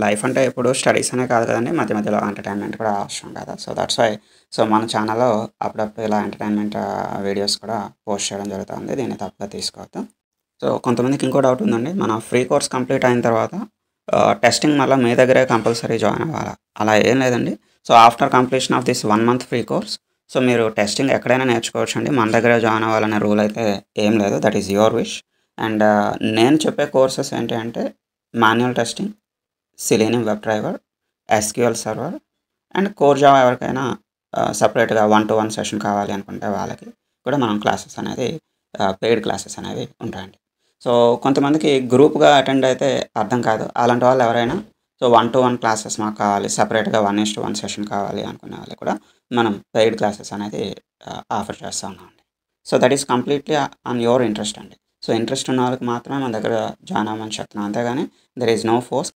Life అంటే ఇప్పుడు studies అనే కాదు కదండీ. మధ్య మధ్యలో ఎంటర్‌టైన్‌మెంట్ కూడా అవసరం కదా! సో, దట్స్ వై మన ఛానల్‌లో అప్పుడప్పుడు ఇలా ఎంటర్‌టైన్‌మెంట్ వీడియోస్ కూడా పోస్ట్ చేయడం జరుగుతుంది. దీన్ని తప్పుగా తీసుకోవద్దు. సో, కొంతమందికి ఇంకో డౌట్ ఉందండి. మన ఫ్రీ కోర్స్ కంప్లీట్ అయిన తర్వాత టెస్టింగ్ మళ్ళా మీ దగ్గరే కంపల్సరీ జాయిన్ అవ్వాలా? అలా ఏం లేదండి. So, after completion of this 1 month free course మీరు టెస్టింగ్ ఎక్కడైనా నేర్చుకోవచ్చండి. మన దగ్గరే జాయిన్ అవ్వాలనే రూల్ అయితే ఏం లేదు. That is your wish. And నేను చెప్పే కోర్సెస్ ఏంటి అంటే manual testing, selenium web driver, SQL server and core Java ఎవరికైనా సెపరేట్‌గా 1-to-1 సెషన్ కావాలి అనుకుంటే వాళ్ళకి కూడా మనం క్లాసెస్ అనేది పెయిడ్ క్లాసెస్ అనేవి ఉంటాయండి. సో, కొంతమందికి గ్రూప్‌గా అటెండ్ అయితే అర్థం కాదు. అలాంటి వాళ్ళు ఎవరైనా 1-to-1 క్లాసెస్ మాకు కావాలి. సెపరేట్‌గా 1:1 సెషన్ కావాలి అనుకునే వాళ్ళకి కూడా మనం పెయిడ్ క్లాసెస్ అనేది ఆఫర్ చేస్తా ఉన్నామండి. So, that is completely on your interest అండి. సో, ఇంట్రెస్ట్ ఉన్న వాళ్ళకి మాత్రమే మన దగ్గర జాయిన్ అవ్వమని చెప్తున్నాం. అంతేగాని దేర్ ఈస్ నో ఫోర్స్.